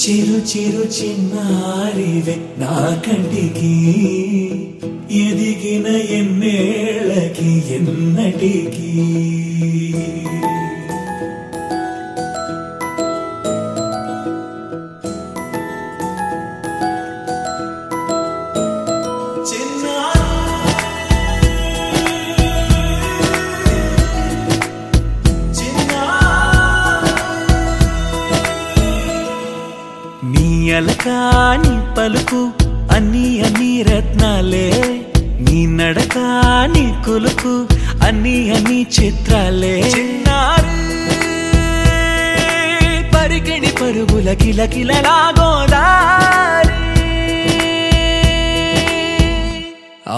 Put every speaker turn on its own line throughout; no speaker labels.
చిరు చిరు చిన్నారివే నా కంటికి ఎదిగిన ఎన్నేళ్ళకి ఎన్నటికి అలకాని పలుకు అన్ని అన్ని రత్నాలే నీ నడకాని కులుకు అన్ని అన్ని చిత్రాలే చిన్నారు పరికిణి పరుగుల కిలకిలలాగోదారి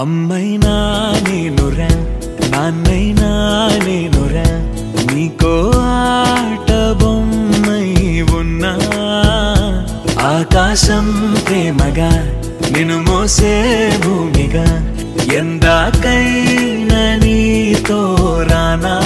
అమ్మైనా నేనురా నాన్నైనా నేనురా నీకో ఆట బొమ్మై ఉన్నా ఆకాశం ప్రేమగా నిన్ను మోసే భూమిగా ఎందాకైనా నీతో రానా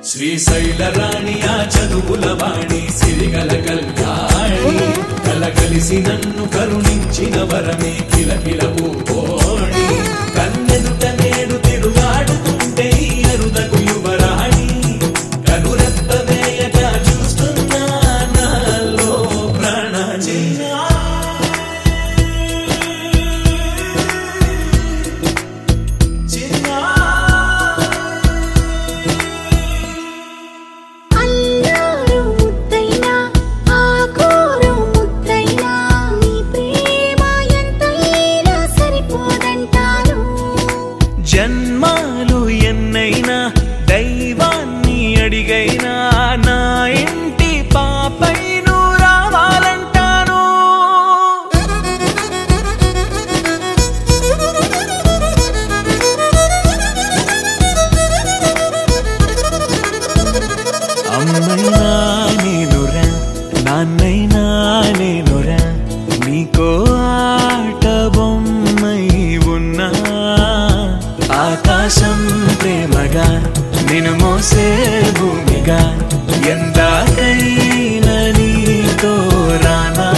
శ్రీశైలరాణి ఆ చదువుల వాణి సిరిగల కల్యాణి కలకలిసి నన్ను కరుణించిన వరమే కిలకిల పూకోణి కన్నెదుట నేడు తిరుగాడుతుంటే అరుదకు యువరాణి కనురెప్ప వేయక చూస్తున్నా నాలో ప్రాణ జన్మాలు ఎన్నైనా దైవాన్ని అడిగైనా నా ఇంటి పాపై నువ్వు రావాలంటాను అమ్మైనా నేనురా నాన్నైనా నేనురా నీకో ఆట బొమ్మై ఉన్నా ఆకాశం ప్రేమగా నిన్ను మోసే భూమిగా ఎందాకైనా నీతో రానా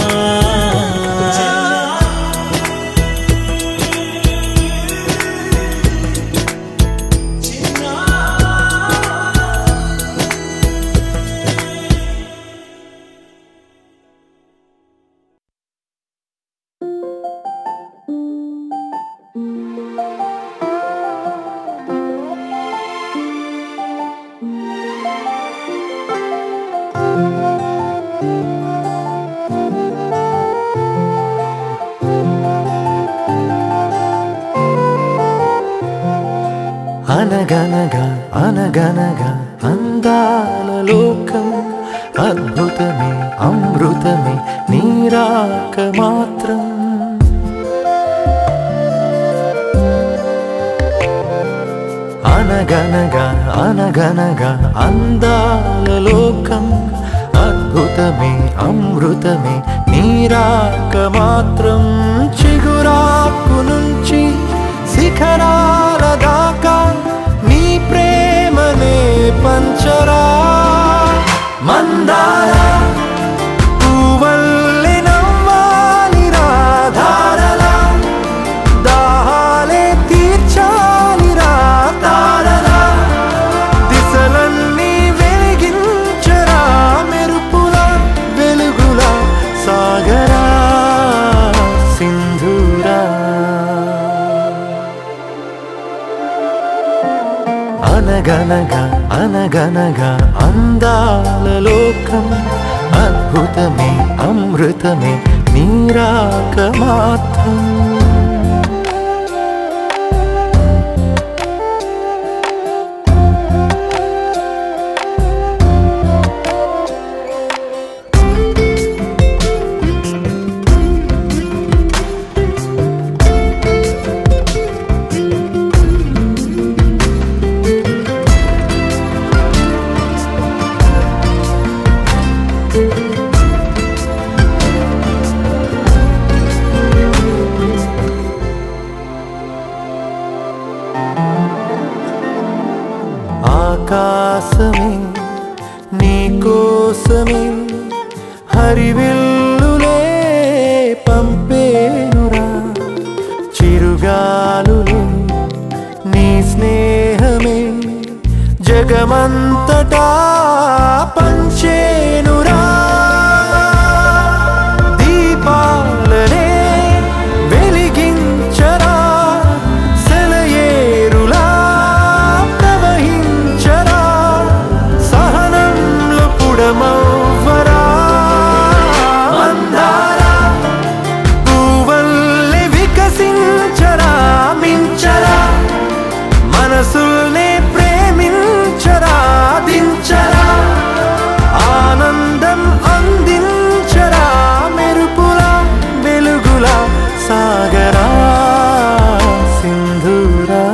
అనగనగా అనగనగా అందాల లోకం అద్భుతమే అమృతమే నీరాక మాత్రం అనగనగా అనగనగా అందాల లోకం అద్భుతమే అమృతమే నీరాక మాత్రం చిగురాకు నుంచి శిఖరాల దాకా నీ ప్రేమనే పంచరా మందారా పువ్వల్లే నవ్వాలి రాధారలా దాహాలే తీర్చాలి రాతారలా దిశలన్నీ వెలిగించరా మెరుపుల వెలుగుల సాగరా సింధూరా అనగనగా అనగనగా అందాల లోకం అద్భుతమే అమృతమే నీరాక మాత్రం ఆకాశమే నీకోసమే హరివిల్లులే పంపేనురా చిరుగాలులే నీ స్నేహమే జగమంతటా పంచేనురా దీపాలనే వెలిగించరా సెలయేరులా ప్రవహించరా సహనంలో పుడమవ్వరా మందారా పువ్వల్లే వికసించరా మించరా మనసుల్నే ప్రేమించరా దించరా ఆనందం అందించరా మెరుపులా వెలుగులా సాగరా సింధూరా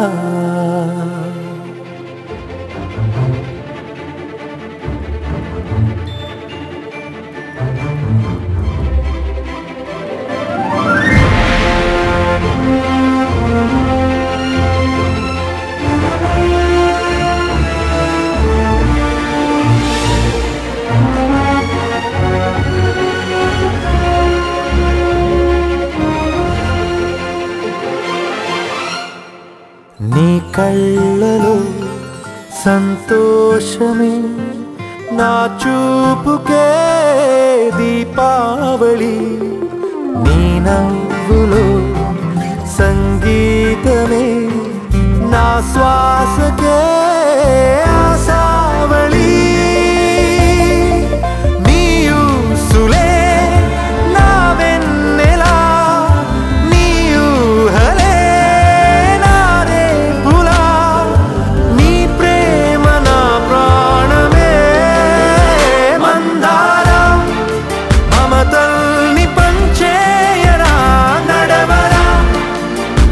నీ కళ్ళలో సంతోషమే నా చూపుకే దీపావళి నీ నవ్వులో సంగీతమే నా శ్వాసకే ఆశావళి నీ ఊసులే నా వెన్నెలా నీ ఊహలే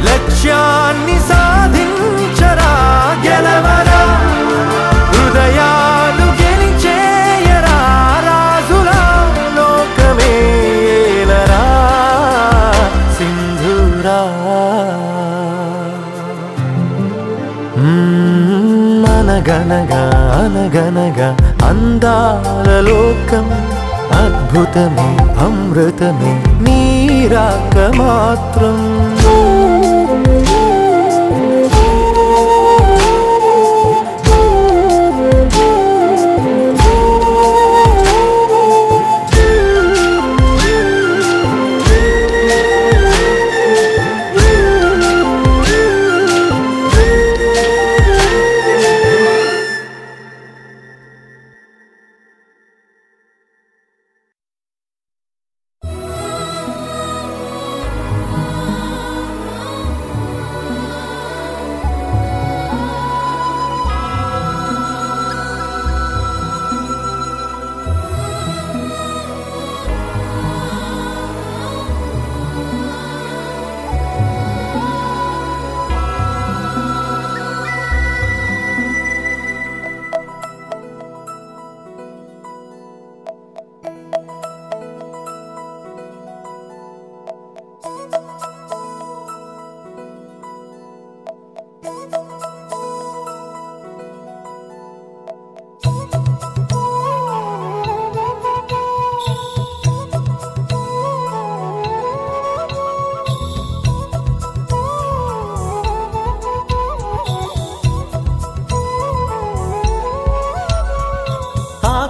లక్ష్యాన్ని సాధించరా గెలవరా హృదయాలు గెలిచేయరా రాజులా లోకమే ఏలరా సింధూరా అనగనగా అనగనగా అందాల లోకం అద్భుతమే అమృతమే నీరాక మాత్రం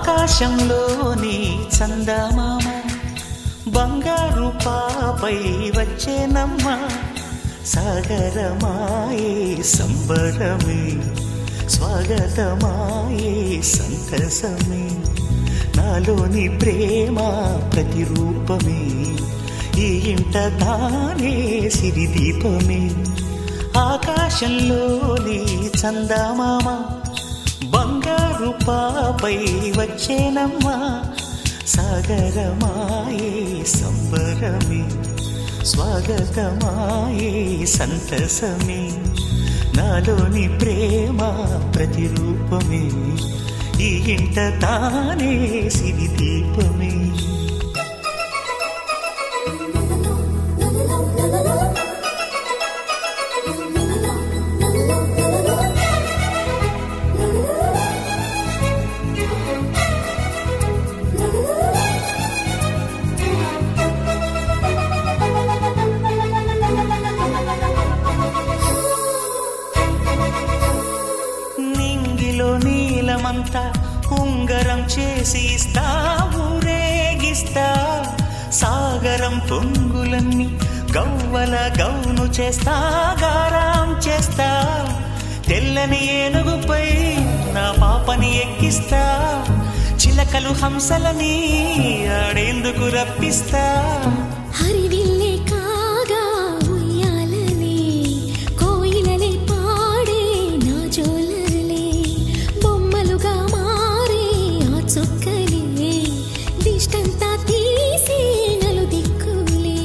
ఆకాశంలోని చందమామ బంగారు పాపై వచ్చేనమ్మ సాగరమాయే సంబరమే స్వాగతమాయే సంతసమే నాలోని ప్రేమ ప్రతిరూపమే ఈ ఇంట తానే సిరిదీపమే ఆకాశంలోని చందమామ బంగారు పాపై వచ్చేనమ్మా సాగరమాయే సంబరమే స్వాగతమాయే సంతసమే నాలోని ప్రేమ ప్రతిరూపమే ఈ ఇంట తానే సిరిదీపమే అంతా ఉంగరం చేసి ఇస్తా ఊరేగిస్తా సాగరం పొంగులన్నీ గవ్వల గౌను చేస్తా గారాం చేస్తా తెల్లని ఏనుగుపై నా పాపని ఎక్కిస్తా చిలకలు హంసలని ఆడేందుకు రప్పిస్తా
హరివిల్లే కాగా ఉయ్యాలనే కోయిలలే పాడే నా జోలలే బొమ్మలుగా మారే ఆ చుక్కలే దిష్టంతా తీసి నలు దిక్కులే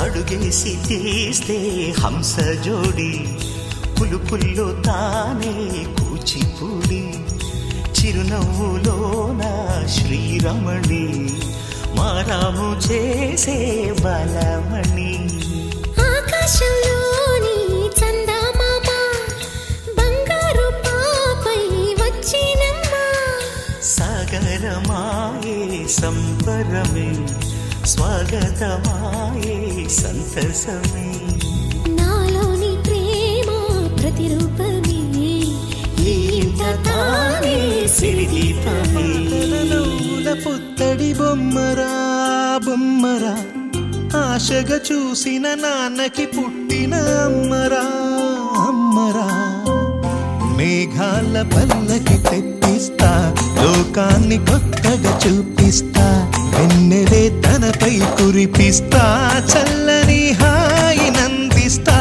అడుగేసి తీస్తే హంస జోడి పులుపుల్లో తానే కూచిపూడి చిరునవ్వులోన శ్రీరమణి మారాము చేసే బలమణి
ఆకాశంలోని చందమామ బంగారు పాపై వచ్చినమ్మా
సాగరమాయే సంబరమే స్వాగతమాయే సంతసమే
నాలోని ప్రేమ ప్రతిరూపమే
ఈ ఇంట తానే సిరిదీపమే
పుత్తడి బొమ్మరా బొమ్మరా ఆశగా చూసిన నాన్నకి పుట్టిన అమ్మరా అమ్మరా మేఘాల పల్లకి తెప్పిస్తా లోకాన్ని కొత్తగా చూపిస్తా వెన్నెలే తనపై కురిపిస్తా చల్లని హాయి నందిస్తా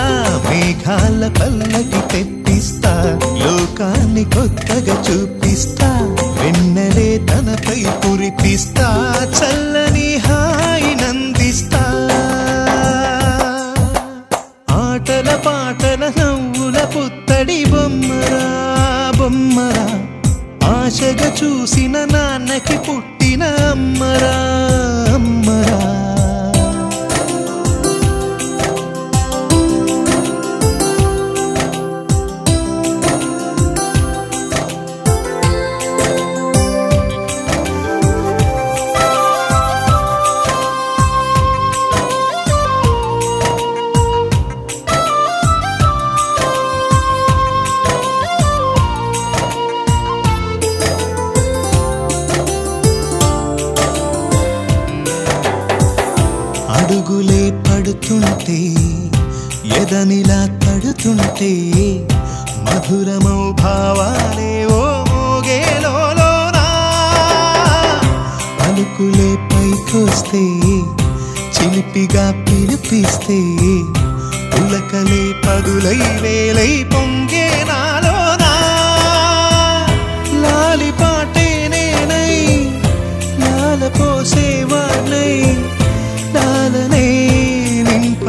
మేఘాల పల్లకి తెప్పిస్తా లోకాన్ని కొత్తగా చూపిస్తా వెన్నెలే తనపై కురిపిస్తా చల్లని హాయి నందిస్తా ఆటల పాటల నవ్వుల పుత్తడి బొమ్మరా బొమ్మరా ఆశగా చూసిన నాన్నకి పుట్టిన అమ్మరా అమ్మరా అడుగులే పడుతుంటే ఎదనిలా తడుతుంటే మధురమౌ భావాలే ఓ మోగేలోనా పలుకులే పైకొస్తే చిలిపిగా పిలిపిస్తే పులకలే పదులై వేలై పొంగే నాలోనా లాలి పాటే నేనై లాల పోసేవాణ్ణై లాలనే నింపనేత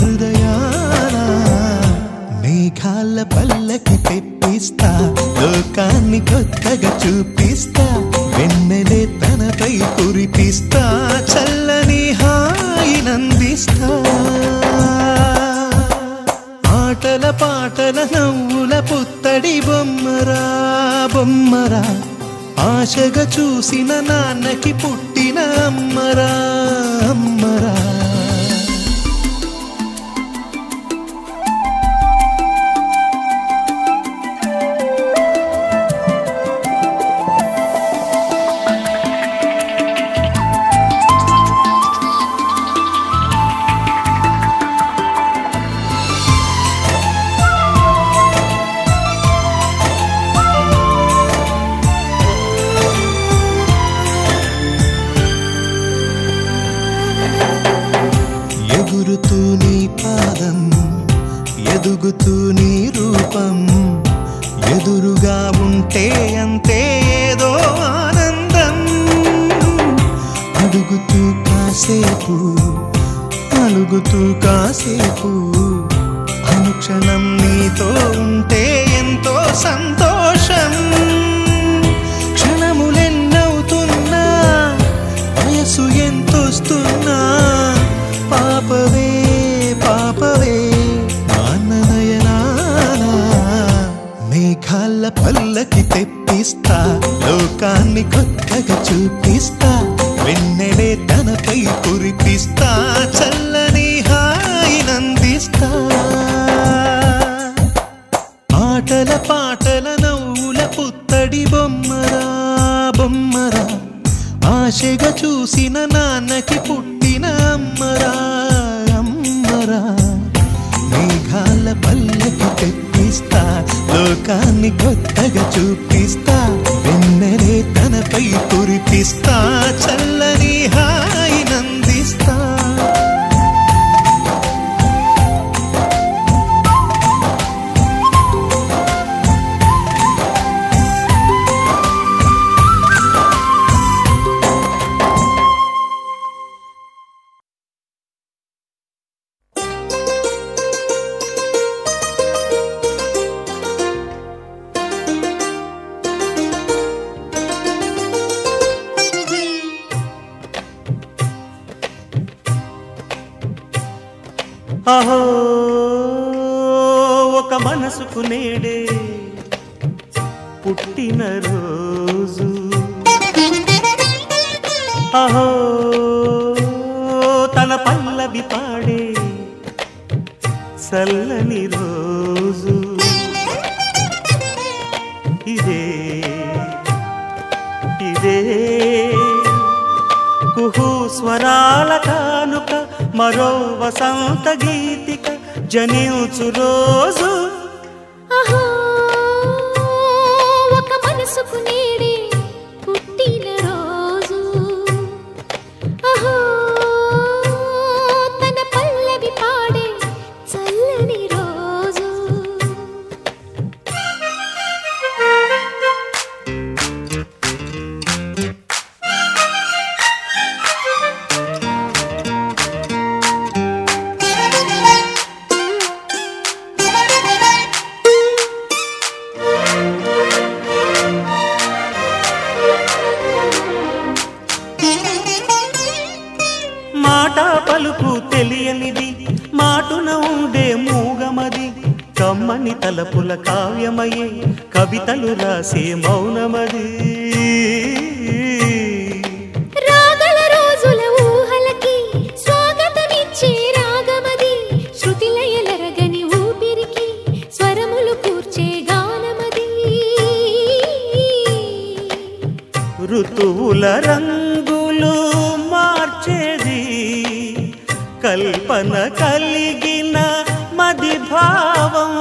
హృదయాన మేఘాల పల్లకి తెప్పిస్తా లోకాన్ని కొత్తగా చూపిస్తా వెన్నెలే తనపై కురిపిస్తా చల్లని హాయి నందిస్తా ఆటల పాటల నవ్వుల పుత్తడి బొమ్మరా బొమ్మరా ఆశగా చూసిన నాన్నకి పుట్టిన అమ్మరా అమ్మరా ఉంటే అంతే ఏదో ఆనందం అడుగుతూ కాసేపు అలుగుతూ కాసేపు అనుక్షణం నీతో ఉంటే ఎంతో సంతోషం క్షణములెన్నవుతున్నా వయసు ఎంతొస్తున్నా పాపవే పాపవే నాన్ననయనానా మేఘాల పల్లకి తెప్పిస్తా లోకాన్ని కొత్తగా చూపిస్తా వెన్నెలే తనపై కురిపిస్తా చల్లని హాయినందిస్తా ఆటల పాటల నవ్వుల పుత్తడి బొమ్మరా బొమ్మరా ఆశగా చూసిన నాన్నకి పుట్టిన అమ్మరా అమ్మరా మేఘాల పల్లకి తెప్పిస్తా లోకాన్ని కొత్తగా చూపిస్తా వెన్నెలే తనపై కురిపిస్తా చల్లని హాయినందిస్తా
అహో ఒక మనసుకు నేడే పుట్టిన రోజు అహో తన పల్లవి పాడే చల్లని రోజు ఇదే ఇదే కుహు స్వరాల కానుక మరో వసంత గీతిక జనించు రోజు
అహో ఒక మనసుకు నేడే పుట్టిన రోజు అహో తన పల్లవి పాడే చల్లని రోజు
పలుకు తెలియనిది మాటున ఉండే మూగమది కమ్మని తలపుల కావ్యమయే కవితలు రాసే మౌనమది
రాగల రోజుల ఊహలకి స్వాగతమిచ్చే రాగమది శృతిలయలరగని ఊపిరికి స్వరములు కూర్చే గానమది
ఋతువుల రంగులు మార్చేది కల్పన కలిగిన మది భావం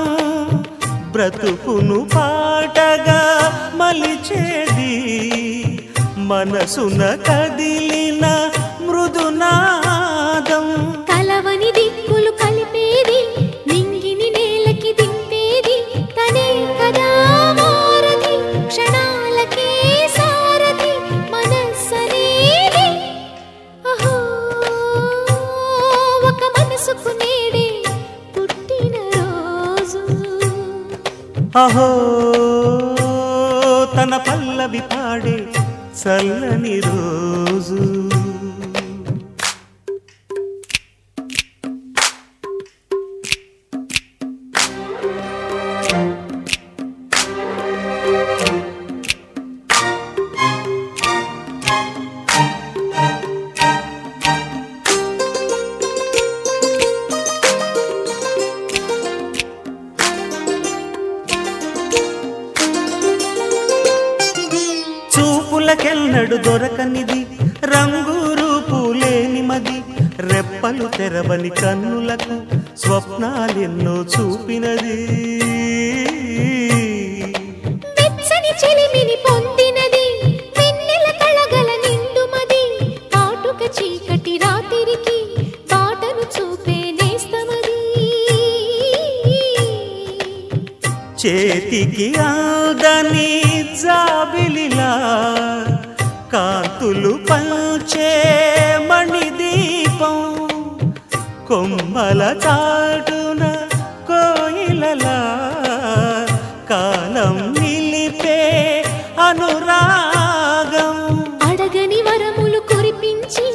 బ్రతుకును పాటగా మలిచేది మనసున కదిలిన మృదునాదం
కలవని దిక్కులు కలిపేది నింగిని నేలకి దింపేది తనే కదా మారది క్షణాలకే సారది మనస్సనేది అహో ఒక మనసుకు నేడే పుట్టిన రోజు
అహో తన పల్లవి పాడే చల్లని రోజు చూపులకెన్నడు దొరకనిది రంగు రూపు లేని మది రెప్పలు తెరవని కన్నులకు స్వప్నాలెన్నో చూపినది
వెచ్చని చెలిమిని పొందినది వెన్నెల కళగల నిండుమది కాటుక చీకటి రాత్రికి బాటను చూపే నేస్తమది
చేతికి ఆదని కాంతులు పంచే మణిదీపం కొమ్మల చాటున కోయిలలా కాలం నిలిపే అనురాగం
అడగని వరములు కురిపించి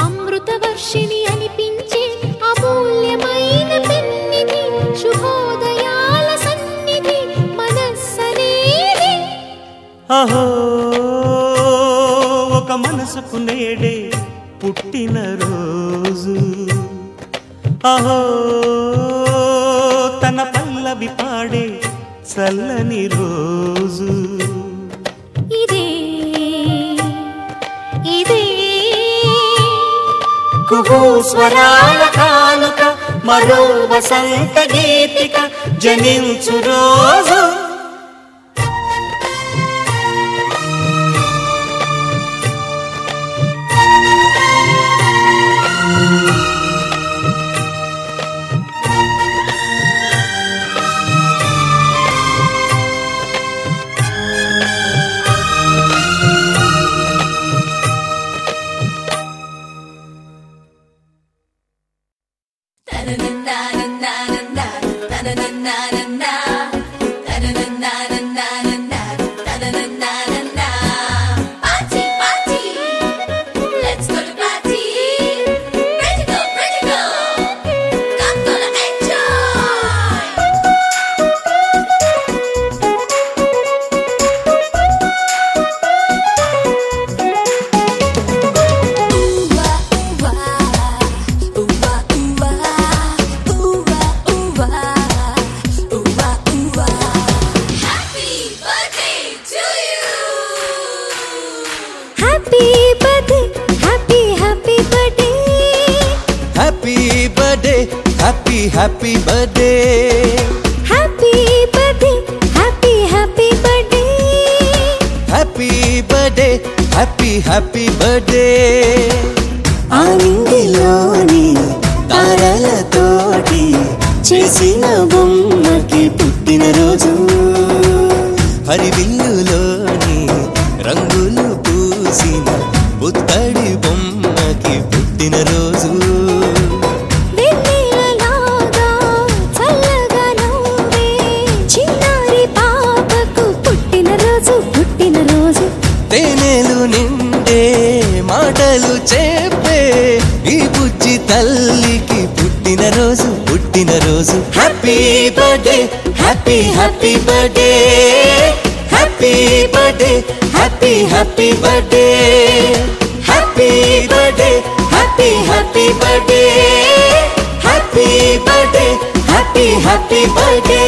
అమృత వర్షిణి అనిపించే అమూల్యమైన పెన్నిధి శుభోదయాల సన్నిధి మనస్సనేది
అహో ఒక మనసుకు నేడే పుట్టిన రోజు అహో తన పల్లవి పాడే చల్లని రోజు
ఇదే ఇదే
కుహూ స్వరాల కానుక మరో వసంత గీతిక జనించు రోజు
Happy birthday,
happy birthday, happy birthday,
happy birthday, happy birthday.
ఆనందిలోని తారలతోటి చేసిన బొమ్మకి పుట్టినరోజు
హరివిల్లులోని రంగులు పూసిన పుత్తడి బొమ్మకి పుట్టినరోజు తేనెలు నిండే మాటలు చెప్పే ఈ బుజ్జి తల్లికి పుట్టినరోజు పుట్టినరోజు happy birthday happy birthday happy birthday happy birthday happy birthday happy birthday happy birthday happy birthday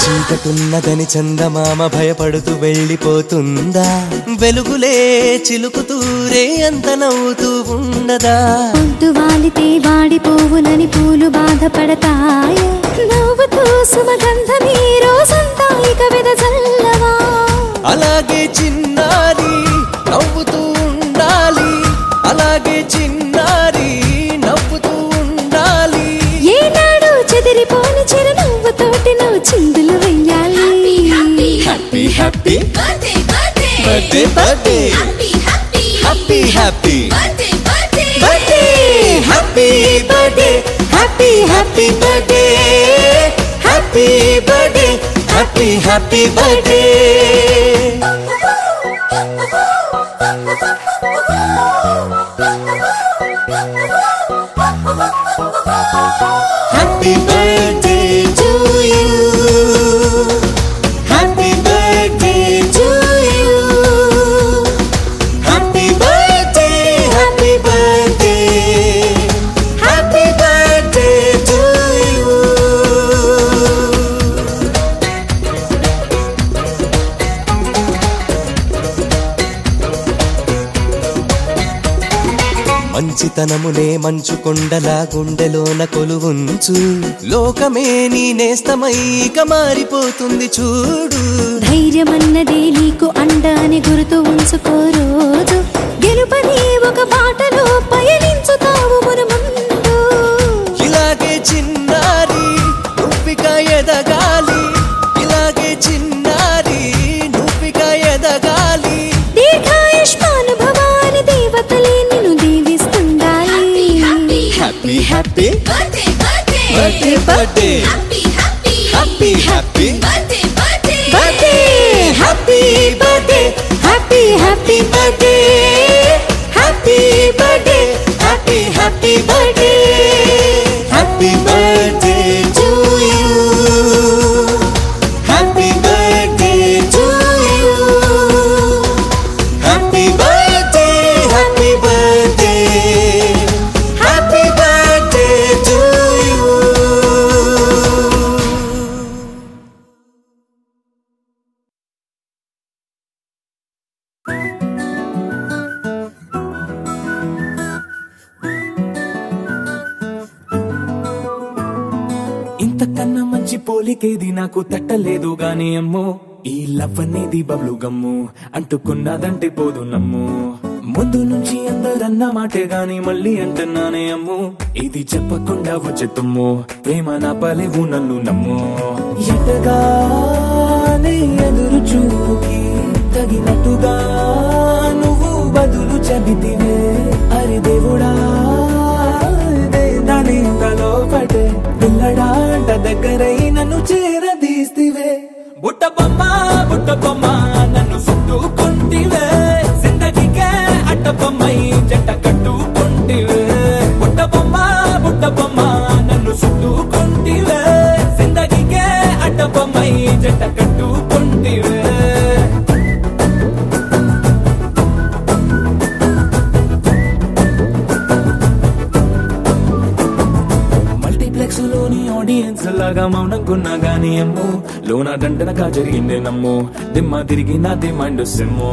చీకటున్నదని చందమామ భయపడుతూ వెళ్ళిపోతుందా వెలుగులే చిలుకుతూరే అంత నవ్వుతూ ఉండదా
పొద్దు వాలితే వాడిపోవునని పూలు బాధపడతాయి నవ్వుతూ సుమగంధమీ రోజంతా ఇక వెదజల్లవా
అలాగే చిన్నారి నవ్వుతూ ఉండాలి అలాగే చిన్నారి నవ్వుతూ ఉండాలి
ఏనాడు చెదిరిపోని చిరునవ్వుతోటి నువ్వు చిందులు వెయ్యాలి
happy happy
birthday
birthday birthday happy happy birthday happy birthday happy birthday happy birthday happy birthday happy birthday to you happy birthday to you happy birthday happy birthday to you
మంచితనమునే మంచు కొండలా గుండెలోన కొలువుంచు. లోకమే నీ నేస్తమైక మారిపోతుంది చూడు.
ధైర్యమన్నదే నీకు అండాని గుర్తు ఉంచుకో రోజు. గెలుపని ఒక బాటలో పయనించుతావు మునుముందు.
ఇలాగే చిన్నారి నువ్విక ఎదగాలి. ఇలాగే చిన్నారి నువ్విక ఎదగాలి.
దీర్ఘాయుష్మానుభవాని దేవతలే నిన్ను దీవిస్తుండాలి.
Happy happy
birthday
birthday birthday happy happy
birthday
happy birthday happy happy birthday happy birthday happy happy birthday happy birthday to you happy birthday to you happy birthday happy birthday happy birthday to you.
ఇంతకన్నా మంచి పోలికేది నాకు తట్టలేదు గాని అమ్మో. ఈ love అనేది బబ్లు గమ్ము అంటుకున్నదంటే పోదు నమ్ము. ముందు నుంచి అందరన్న మాటే గాని మళ్ళీ అంటున్నానే అమ్ము. ఇది చెప్పకుండా వచ్చే తుమ్ము ప్రేమ నా పలేవు నన్ను నమ్ము. ఎటగానే ఎదురు చూకి తగినట్టుగా నువ్వు బదులు చెబితివే. అరే దేవుడా దాని తలో పడే పిల్లడాంట దగ్గరై నన్ను చేరదీస్తివే. బుట్ట బొమ్మ నన్ను చుట్టుకుంటివే. జిందగీకే అట్ట బొమ్మై జంట కట్టుకుంటివే. బుట్ట బొమ్మ నన్ను చుట్టుకుంటివే. జిందగీకే అట్ట బొమ్మై జంట కట్టుకుంటివే. లోని ఆడియన్స్ లాగా మౌనంకున్నా గానీ అమ్ము. లోన దండనగా జరిగిందే నమ్ము. దిమ్మ తిరిగి నాది మైండ్ సిమ్ము.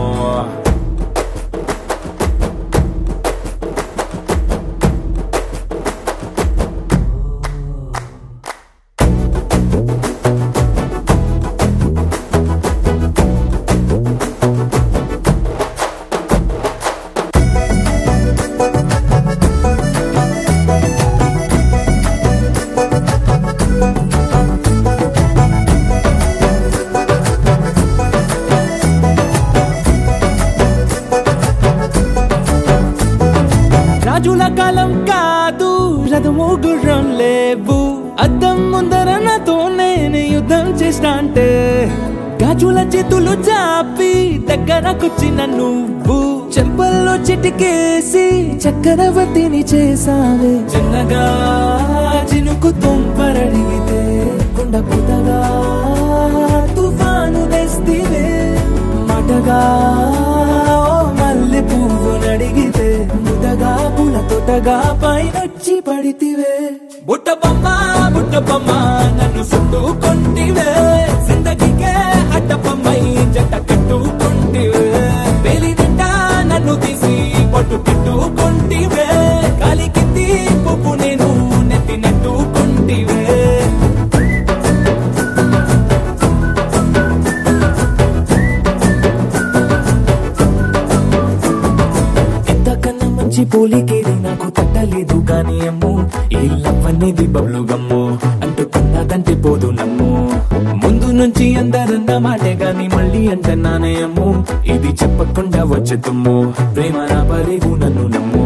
రాజుల కాలం కాదు రథము గుర్రం లేవు. అద్దం ముందర నాతో నేను యుద్ధం చేస్తా అంటే గాజుల చేతులు చాపి దగ్గరకొచ్చిన నువ్వు చెంపల్లో చిటికేసి చక్రవర్తిని చేసావే. చిన్నగా చినుకు తుంపరడిగితే కొండ పుటగా తుఫాను తెస్తివే. మాటగా మల్లె పువ్వు నడిగితే ముదగా పుల తొటగా పైనొచ్చి పడితివే. బుట్ట బొమ్మ నన్ను చుట్టుకుంటివే. జిందగీకే అట్ట బొమ్మై జంట కట్టుకుంటివే. వేలి నిండా నన్ను తీసి పట్టు పెట్టుకుంటివే. కాలి కింది పువ్వు నేను నెత్తి నెట్టుకుంటివే. పోలికేది నాకు తట్టలేదు గాని అమ్ము. ఈ లవ్ అనేది బబ్లు గమ్ము అంటుకున్నదంటే పోదు నమ్ము. ముందు నుంచి అందరన్న మాటే గాని మళ్ళీ అంటున్నానే అమ్ము. ఇది చెప్పకుండా వచ్చే తుమ్ము ప్రేమ నా పలేవు నన్ను నమ్ము.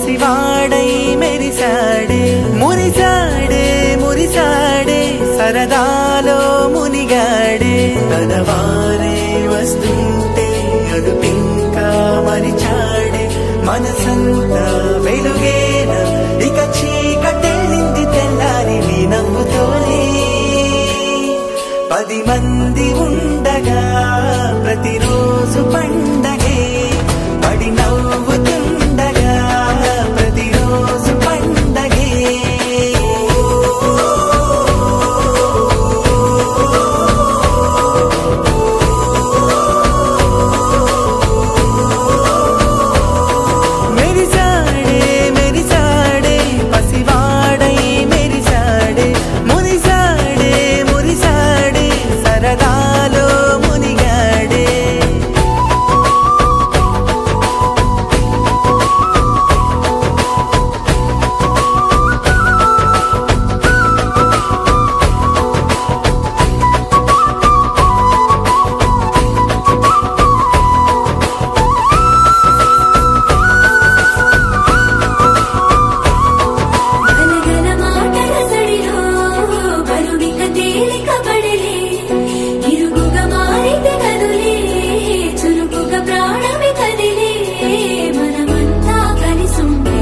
పసివాడై మెరిసాడే మురిసాడే మురిసాడే సరదాలో మునిగాడే తనవారే వస్తుంటే అదుపింకా మరిచాడే మనసంతా వెలుగేన ఇక చీకటెళ్ళింది తెల్లారి నీ నవ్వుతోనే 10 మంది ఉండగా ప్రతిరోజు పండగే పడి నవ్వుతుండగా ప్రతిరోజు పండగే మెరిసాడే మెరిసాడే పసివాడై మెరిసాడే మురిసాడే మురిసాడే సరదాలో మునిగాడే
గలగల మాటల సడిలో బరువిక తేలిక పడలే ఇరుగుగా మారితే కదులే చురుకుగా ప్రాణమి కదిలే మనమంతా కలిసుంటే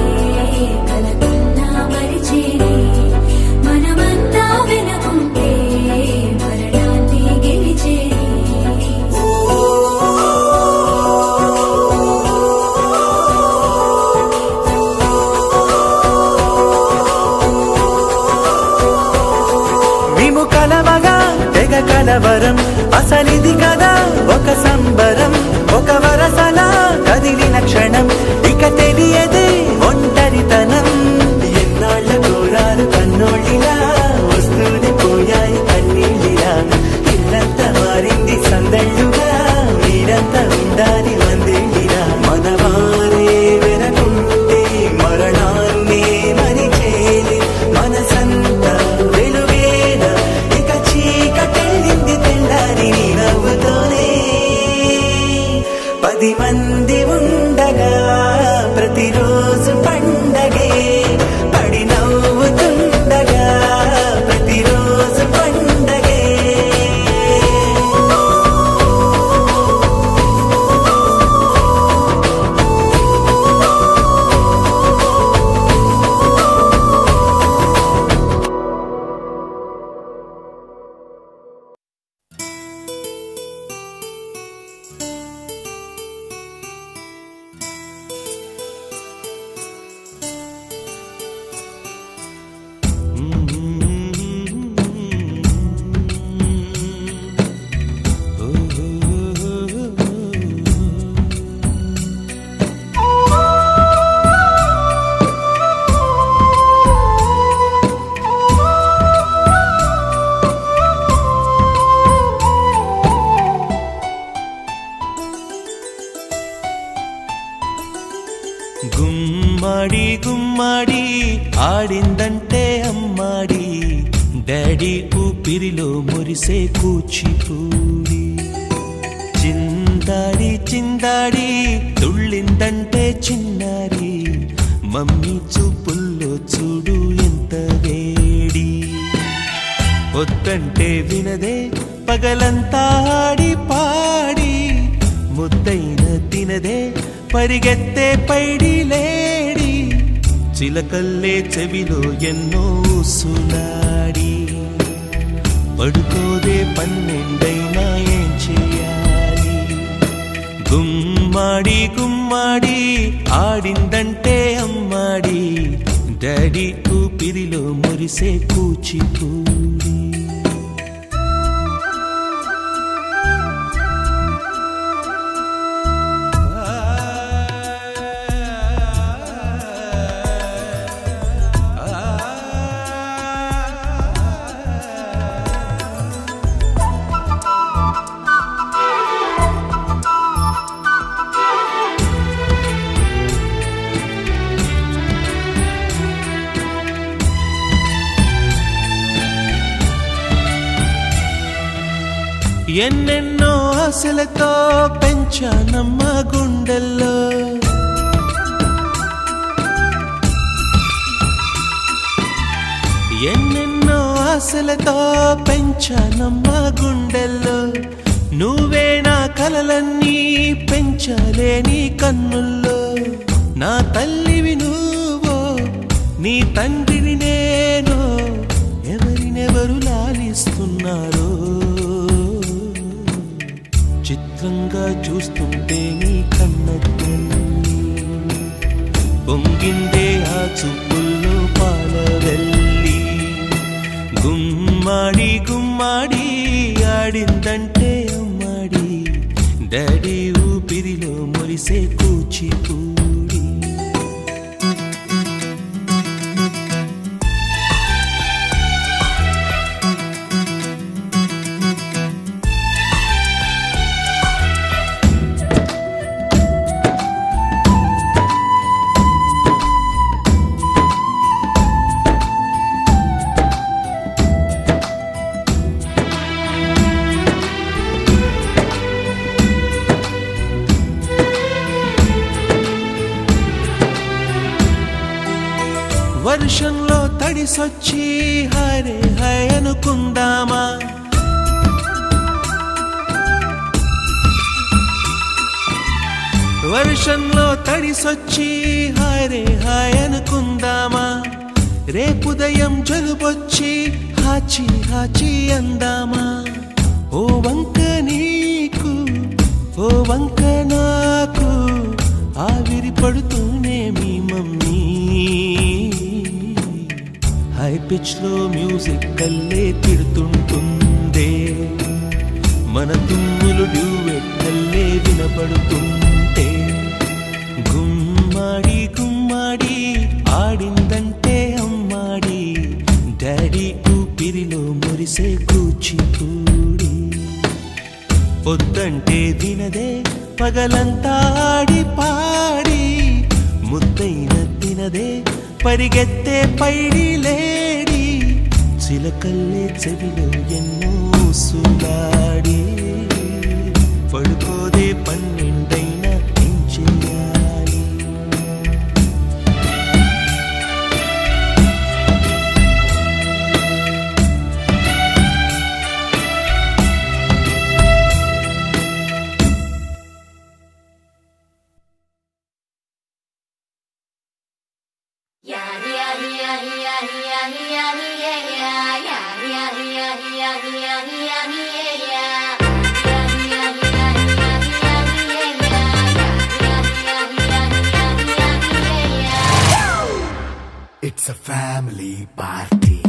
కలకున్నా మరిచేనే మనమంతా వెనకుంటే మరణాన్ని గెలిచేనే
మేము కలవగా తెగ కలవరం అసలిది కదా ఒక సంబరం ఒక వరసలా కదిలిన క్షణం ఇక తెలియదే ఒంటరితనం ఎన్నాళ్ళ కోరాలు కన్నోళ్ళిలా వస్తూనే పోయాయి కన్నీళ్ళిలా ఇల్లంతా మారింది సందళ్ళుగా మీరంతా ఉండాలి వందేళ్ళిలా మనవారే వెనకుంటే మరణాన్ని మరిచేలి మనసంతా వెలుగేన ఇక చీకటెళ్ళింది తెల్లారి నీ నవ్వుతోనే 10 మంది ఉండగా ప్రతిరోజు పండగే పడి నవ్వుతుండగా ప్రతిరోజు పండగే గుమ్మడి గుమ్మడి ఆడిందంటే అమ్మాడి డాడీ ఊపిరిలో మురిసే కూచిపూడి చిందాడి చిందాడి తుళ్ళిందంటే చిన్నారి మమ్మీ చూపుల్లో చూడు ఎంత వేడి వద్దంటే వినదే పగలంతా ఆడి పాడి ముద్దైన తినదే పరిగెత్తే పైడి లేడి చిలకల్లే చెవిలో ఎన్నో సులాడి పడుకోదే 12 ఏం చేయాలి గుమ్మాడి గుమ్మాడి ఆడిందంటే అమ్మాడి డాడీ ఊపిరిలో మురిసే కూచిపూడి ఎన్నెన్నో ఆశలతో పెంచానమ్మ గుండెల్లో ఎన్నెన్నో ఆశలతో పెంచానమ్మా గుండెల్లో నువ్వే నా కలలన్నీ పెంచలేని కన్నుల్లో నా తల్లివి నువ్వో నీ తండ్రిని నేను ఎవరినెవరు లాలిస్తున్నారో చిత్రంగా చూస్తుంటే నీ కన్న తల్లి పొంగిందే ఆ చూపుల్లో పాలవెల్లి గుమ్మాడి గుమ్మాడి ఆడిందంటే అమ్మాడి డాడీ ఊపిరిలో మురిసే కూచిపూడి వర్షంలో తడిసొచ్చి హరే హై అనుకుందామా వర్షంలో తడిసొచ్చి హరే హై అనుకుందామా రేపుదయం జలుబొచ్చి హాచి హాచి అందామా ఓ వంక నీకు ఓ వంక నాకు ఆవిరి పడుతూనే మీ మమ్మీ హై పిచ్ లో మ్యూజిక్ కల్లే తిడుతుంటుందే మన తుమ్ములు డ్యూయెట్ కల్లే వినపడుతుంటే గుమ్మాడి గుమ్మాడి ఆడిందంటే అమ్మాడి డాడీ ఊపిరిలో మురిసే కూచిపూడి పొద్దంటే వినదే పగలంతా ఆడి పాడి ముద్దైన తినదే పరిగెత్తే పైడి లేడి చిలకల్లే చెవిలో ఎన్నో సులాడి పడుకోదే పన్నెండైనా ఏం చేయాలి
It's a family party.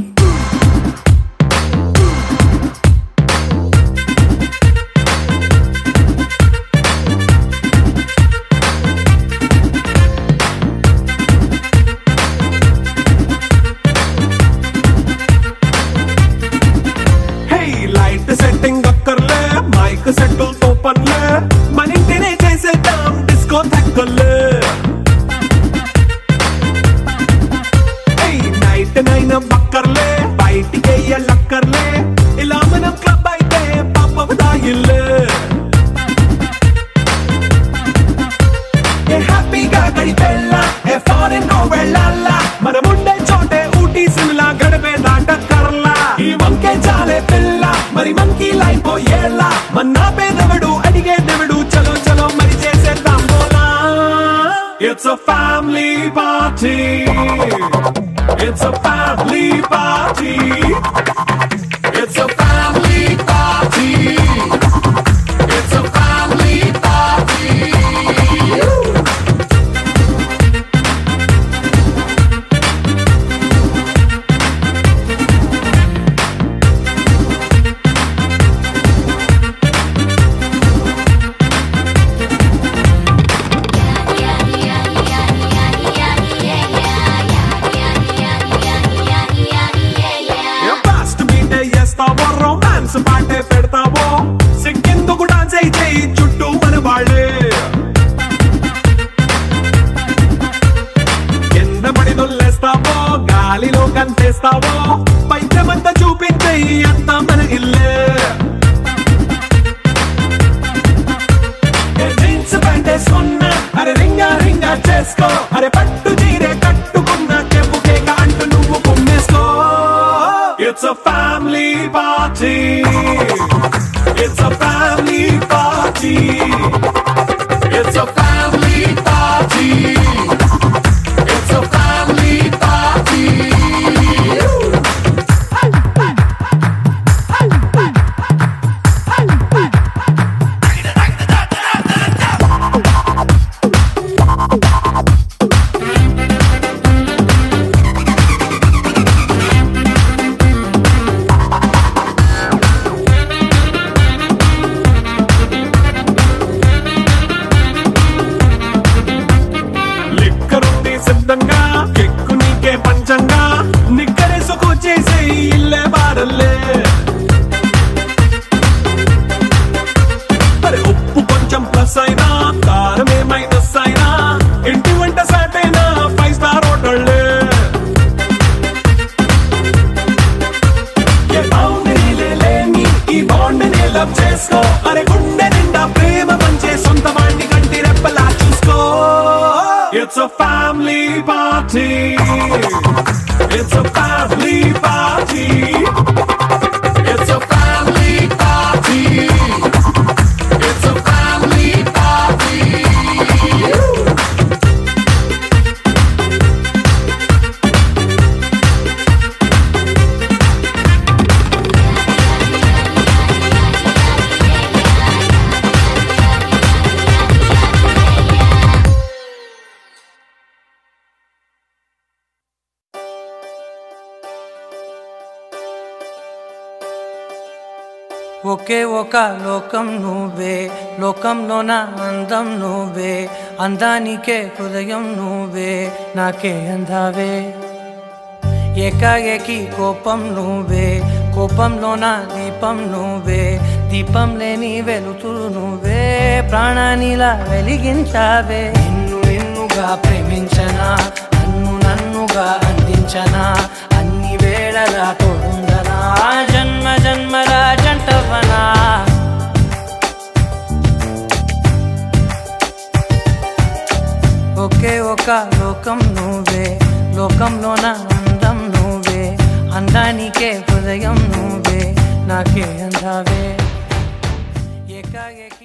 Hey, light setting akkarle, mic settle to panle, manintine chesedam disco thakkale. నైన బక్కర్లే బయటికి లక్కర్లే ఇలా మనం క్లబ్ అయితే పాప దాయిల్లే ఏ హ్యాపీగా గడిపెళ్ళ ఏ ఫారెన్ నో వెళ్ళాల మనం ఉండే చోటే ఊటీ సిమ్లా గడిపే దాటక్కర్లా ఈ వంకే చాలే పిల్ల మరి మనకి లైఫ్ ఏళ్ళ మన్నా పేదవడు అడిగే దేవుడు చలో చలో మరి చేసేద్దాం బోలా it's a family party. It's a family party. It's a family party. It's a family party. Romance పాటే పెడతావో సిక్కిందుకు డాన్స్ అయితే చుట్టూ మన వాళ్ళే కింద పడి దొల్లేస్తావో గాలిలో కంతేస్తావో పైత్యమంతా చూపించే అంతా మన ఇల్లే జీన్స్ ప్యాంట్ వేసుకున్నా అరే రింగా రింగా చేసుకో అరే పట్టు చీరే కట్టుకున్నా చెప్పుకే అంటూ నువ్వు కొమ్మేసుకో family party. It's a family party. It's a family party. It's a family party. సిద్ధంగా కెక్కు నీకే పంచంగా నిక్కరేసుకు చేసే ఇల్లే బారల్లే అరే ఉప్పు కొంచెం ప్లస్ అయినా కారమే మైనస్ అయినా ఇంటి వంట సాట్ అయినా 5 స్టార్ హోటళ్ళే ఏ బౌండరీ లేని ఈ బాండ్ ని లవ్ చేసుకో అరే గుండె నిండా ప్రేమ పంచే సొంత వాణ్ణి కంటి రెప్పలా చూసుకో. It's a family party. It's a family party. It's a family party. It's a family party.
ఒకే ఒక లోకం నువ్వే లోకంలోన అందం నువ్వే అందానికే హృదయం నువ్వే నాకే అందావే ఏకాఏకి కోపం నువ్వే కోపంలోన దీపం నువ్వే దీపం లేని వెలుతురు నువ్వే ప్రాణానిలా వెలిగించావే నిన్ను నిన్నుగా ప్రేమించనా నన్నుగా అందించనా అన్ని వేళలా తోడుందనా జన్మ జన్మల జంటవనా ఒకే ఒక లోకం నువ్వే లోకంలోన అందం నువ్వే అందానికే హృదయం నువ్వే నాకే అందావే ఏకాఏకి